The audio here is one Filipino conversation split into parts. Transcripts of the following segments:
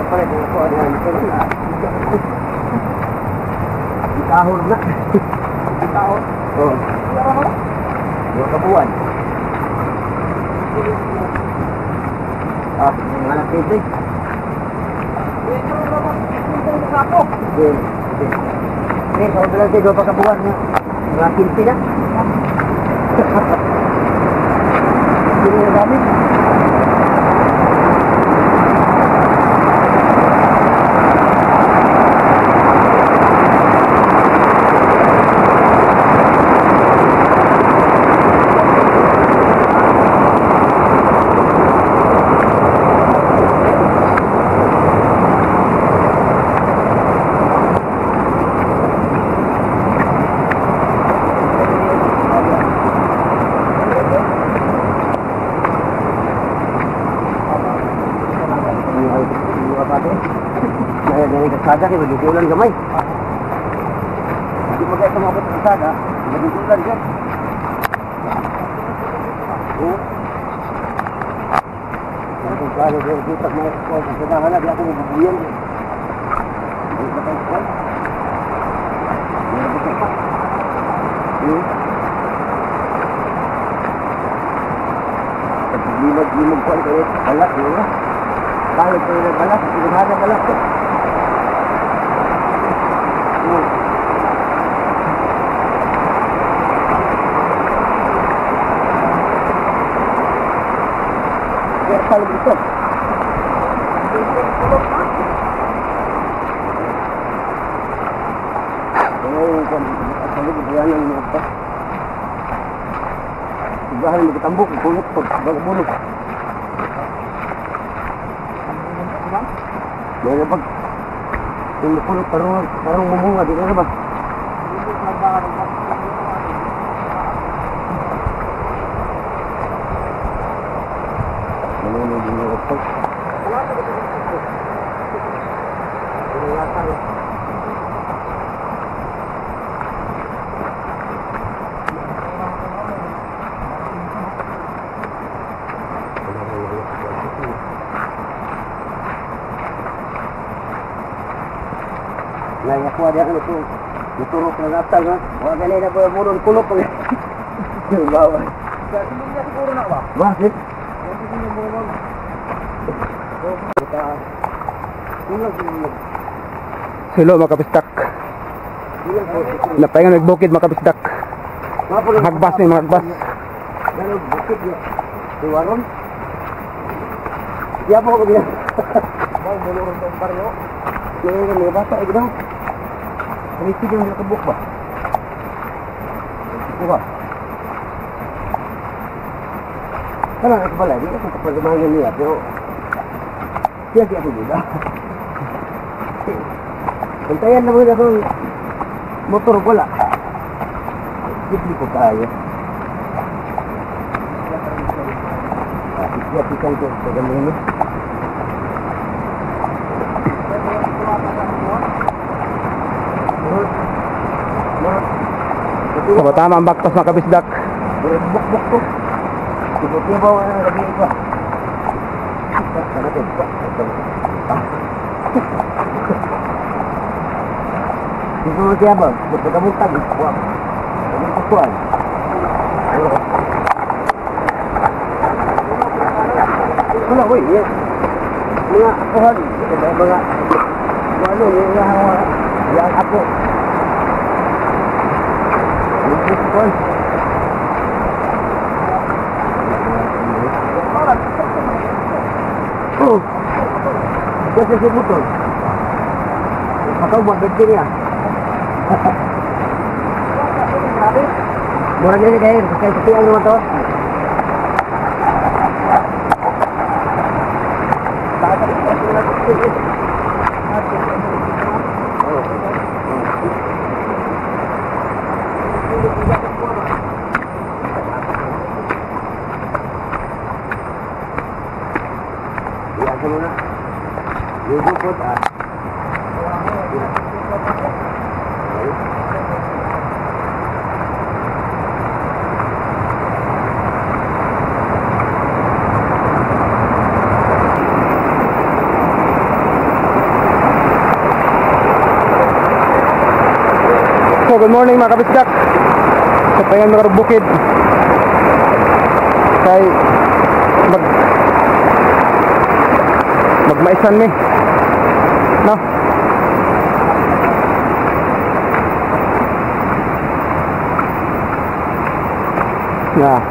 pala kung ako ano yan. Itahor na. Itahor? Oo. Dua kabuan. Mga anak kito eh. Sige. Sige, sa ulan tayo, dua pa kabuan niya. Mga kilpi na. Sige na gamit. Sada ni madudulan gamay. Hindi mo kayo tumabot ng sada, madudulan dyan. Oo. Kung plano din, pag may sadahan na, di ako mabubuyan. Hindi ba kayo kwan? Hindi ba kayo kwan? Pag limag kwan kayo, balak nyo. Kahit kayo na balak, sinahan na balak ko. Kalau begitu. Oh, kan kalau berjalan ni apa? Sudah ni ketambuk kulit pun bulu. Boleh bang. Ini kulit parang memunga di mana bang? Nah, ya kuat yang itu dituruk ke atas kan. Wah, kali dah burun kuluk ni. Bawa. Sebelumnya si burun nak bah? Bah, sih. Yang sini burun. Kita Hello mga kapistak. Napahinga nagbukid mga kapistak. Magbas ni magbas. Bukid ya. Di warung. Siapa ko dia? Mau mulurun tong baryo. May bata ay ginaw. May sige yung nakabuk ba? Ito ba? Kala na kabala, di ako kapagamahan niya, pero siya di ako nila. Bantayan na mo na itong motor wala. Hindi ko kaya. Siya-siya ko sa gano'n. Tama ang baktas mga kabisdak. Buk-buk to. Tibo-tibo ang gabi ko. Dito mo siya ba? Dito ka mong tagis. Buwag. Ano yung kukuhan? Wala, uy. Mga kuhan. Mga ano, yung ako. Kuhan. Oh. Kasi si Butol. Patau buat bensin ya. Murah jadi kayak seperti yang motor. Ya, semua. Dulu kota. good morning mga kabisdak. Sa tayo mga bukid. Kay magmaisan mi. No? Yeah.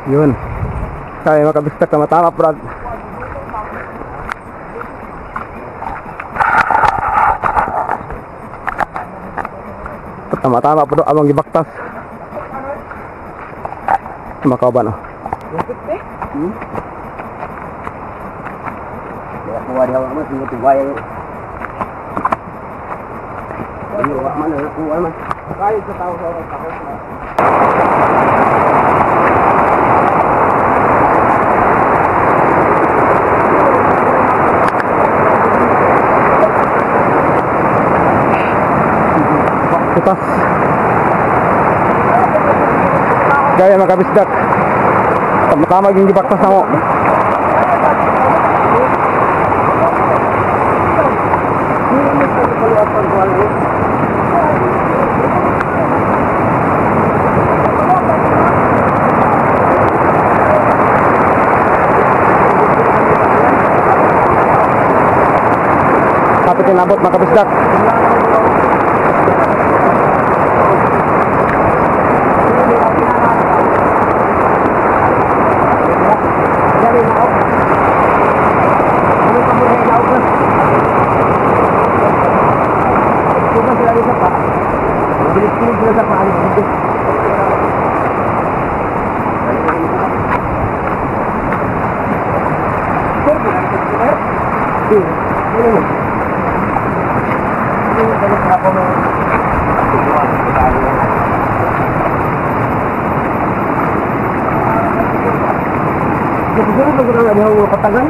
Yun. Kaya makabistak na matama brad. Tama-tama po doon amang gibaktas. Makaw ba no? Kuha dia awak mas tengok tuai. Ini awak mana kuah mas? Kai tahu tahu. Putas. Gaya makabisdak. Tama-tama yung gibaktas na mo. Kapit tinabot makabisdak. Patagan.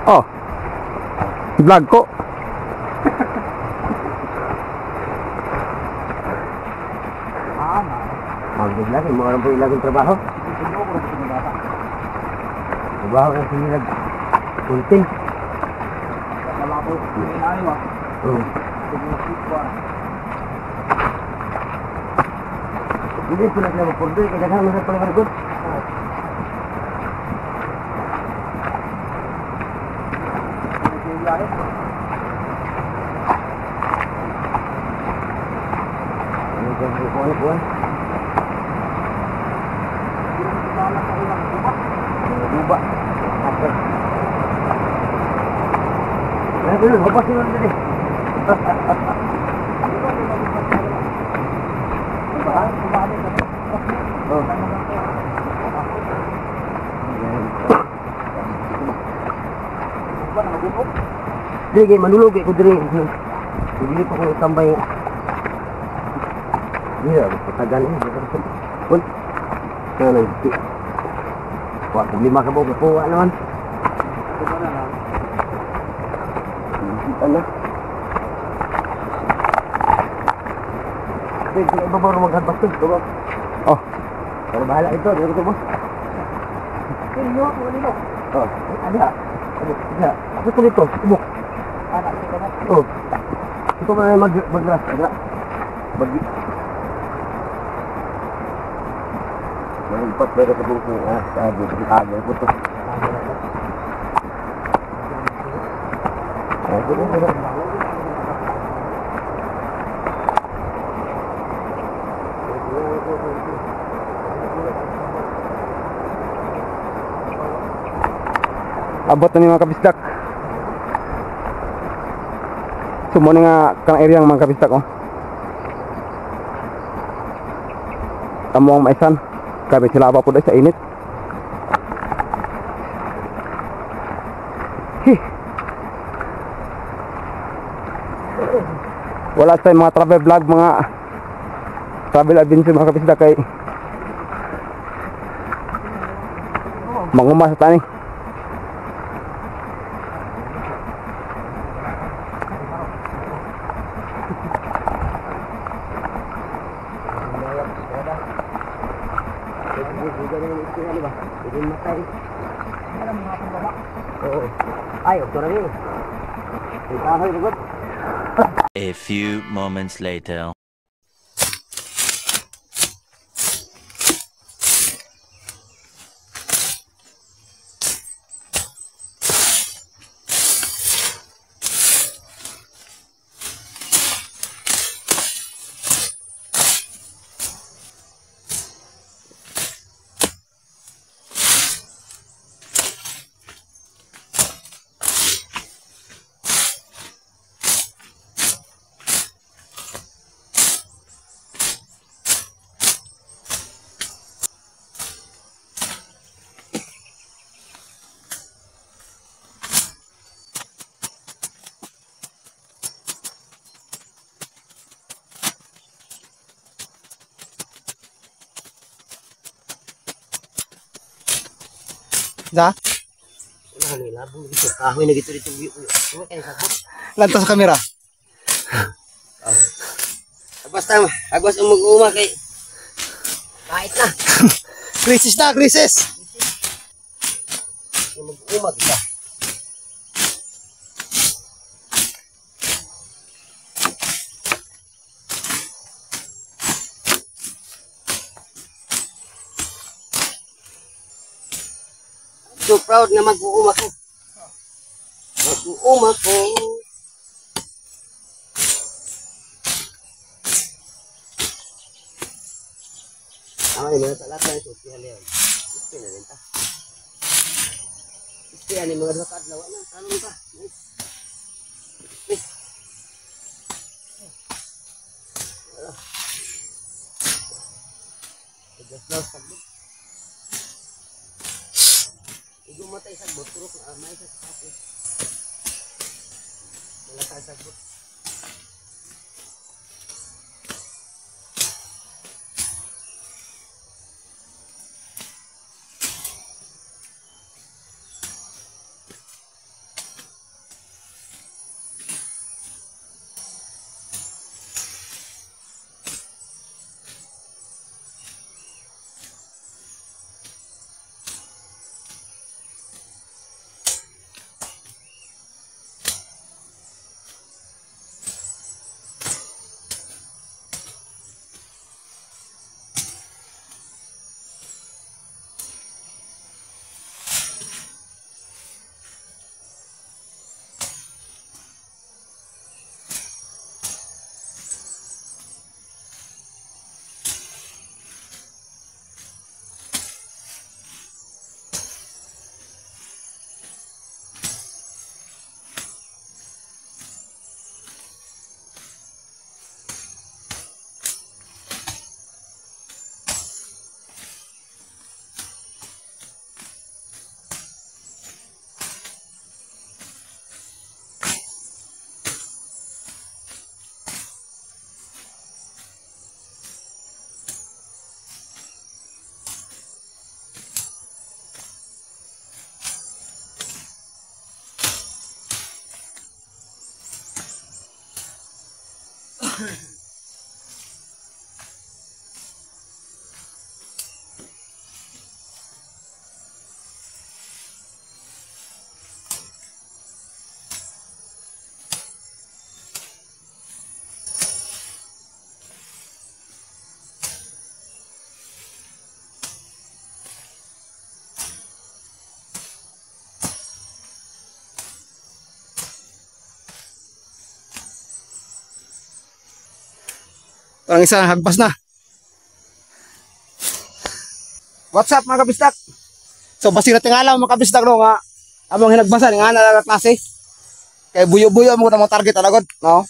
Oh. Vlog ko. Lagi mo orang po ilaging trabaho. Trabaho ang sinilag. Kunting. Malabo. Hindi po na mag-order. Kaya naman sa palamargot. Ano Buba. Nah, apa sih tadi? Sige, manulog ko diri. Dili pa ko tambay. Iya, patagan ini. Pun. nanti. Wah, problema ka po kuha naman. Kita na. Sige, iba ba maghadbak to? Diba? Oh, Pero bahala ito, dito ito mo. Sinyo, mo. Oh, ada. Ada. Apa tuh itu? Buk. Ada itu kan. Oh. Itu mana magras, ada. Bagi. Empat pada ke buku. Ah, ada foto. abot na ni mga kabisdak. Sumo na nga kang area ng mga kabisdak, oh. Tamo ang maisan. Kabe sila pa po sa init. Wala sa mga travel vlog, mga travel adventure mga kabisdak kay manguma sa tani. A few moments later. Da? Kahoy na gitu dito view. Lantas sa kamera. Basta agwas ang mag-uma kay kahit na. Krisis na, krisis. Mag-uma kita. So proud nga mag-uuma ko. Mag-uuma ko. Ay, mga talata ito. Istihan yan. Istihan na rin ta. Istihan ni mga dua kadlaw na. Talong ta. Nice. Nice. Wala. Pagkaslaw sagbot. Igo matay sagbot. Turok na may sagbot. Wala tayo sagbot. Ang isa hagpas na. What's up mga kabistak? So basi na tingala mga kabistak no nga among hinagbasan nga na klase. Kay buyo-buyo mo na target alagod, no?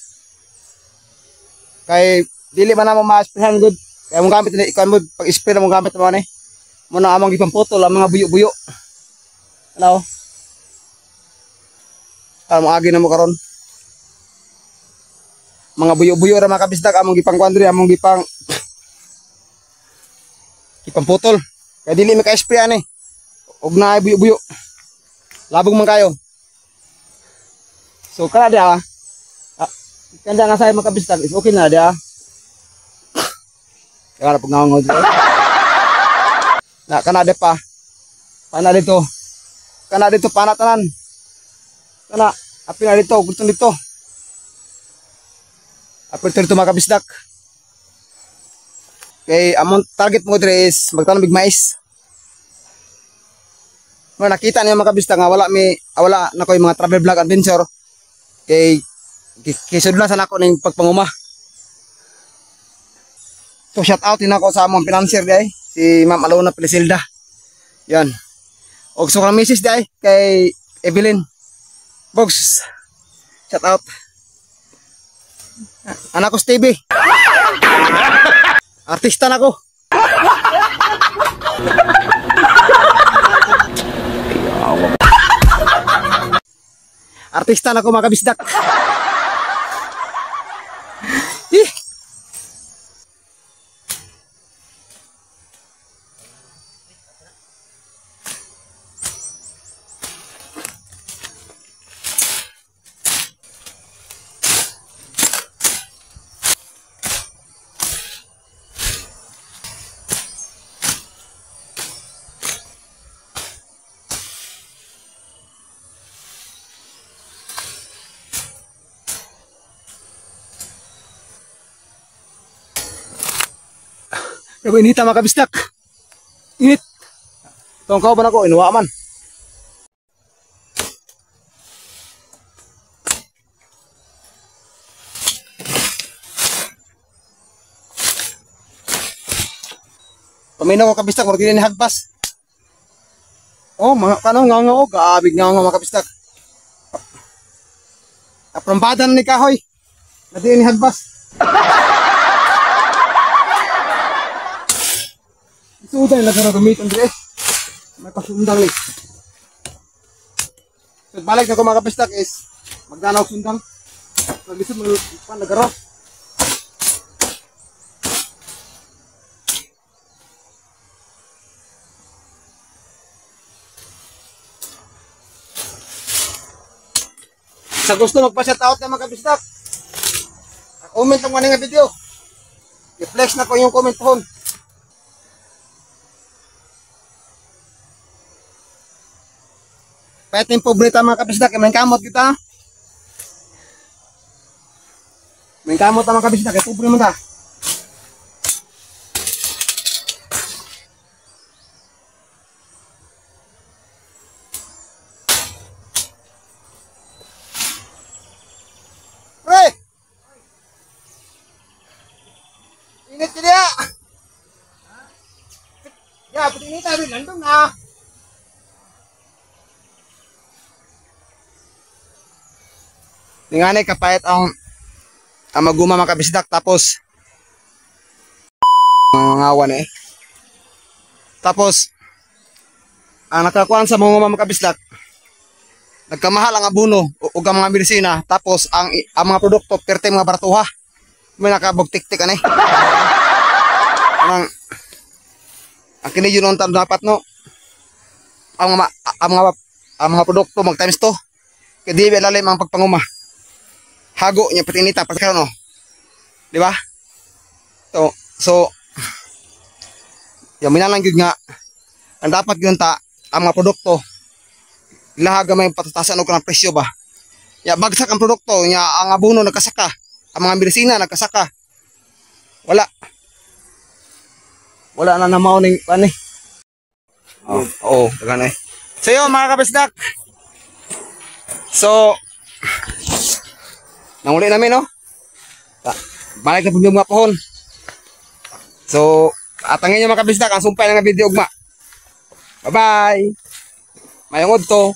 Kay dili man na mo ma-sprayhan good. Kay mong gamit ni ikaw mo pag-spray na mong gamit mo ni. Mo na among gipamputol ang mga buyo-buyo. Ano? Tama agi na mo karon. Mga buyo-buyo ra mga kabisdak among gipangkuandri among gipamputol. Kaya dili mi ka-spray ani. Og na buyo-buyo. Labog man kayo. So kana dia. Kanda nga say mga kabisdak is okay na dia. Kaya pag ngawangod. Na kana de pa. Pana dito. Kana dito panatanan. Kana api na dito, gutong dito. Apil ito mga kabisdak. Okay, among target mo dire is magtanong big mais. Mo nakita niyo mga kabisdak nga wala na ko yung mga travel vlog adventure. Kay kisud na sana ko ning pagpanguma. So shout out din ako sa among financier day, si Ma'am Alona Pelisilda. Yan. Og so kang misis day kay Evelyn. Box. Shout out. Anak ko Stevie. Artista na ko. Artista na ko mga kabisdak. Pero inita mga kabisdak. Init. Itong kauban ako, inuwa man. Paminaw ko kabisdak, wala din ni hagpas. Oh, mga kanong nga gaabig nga mga kabisdak. Aprompadan ni kahoy. Nadi ni hagpas. Sudah na gara gamiton dire. May pasundang ni. So balik na ko mga kabisdak is magdanaw sundang. Paglisod mo pa nagaro. Sa gusto magpa-shout out na mga kabisdak. Comment ang nga video. I-flex na ko yung comment pohon. Pwede yung pobreta mga kabisdak, may kamot kita. May kamot mga kabisdak, ay pobre mo ta. Pre! Init ka niya! Ya, pati init tayo, nandun na. Tinganay kapayat ang maguma mga kabisdak tapos ngawan eh. Tapos ang nakakuan sa mga kabisdak nagkamahal ang abono ug ang mga medisina tapos ang mga produkto perte mga baratuha. May nakabugtik-tik ani. Ang kini yun ang dapat no. Ang mga produkto mag times 2. Kaya di lalim ang pagpanguma. Hago niya pati inita pasakaw no. Di ba? So yung minalang yun nga, ang dapat yun ang mga produkto, ilahaga may patatasan o ng presyo ba? Ya, bagsak ang produkto, ya, ang abono nagkasaka, ang mga medisina nagkasaka. Wala na namaw ning ano eh. Oo, dagan eh. So yun mga kabisdak. So nanguli namin no. Balik na po yung mga pohon. So atangin nyo mga kabisdak ang sumpay ng video ugma. Bye bye. Mayong udto.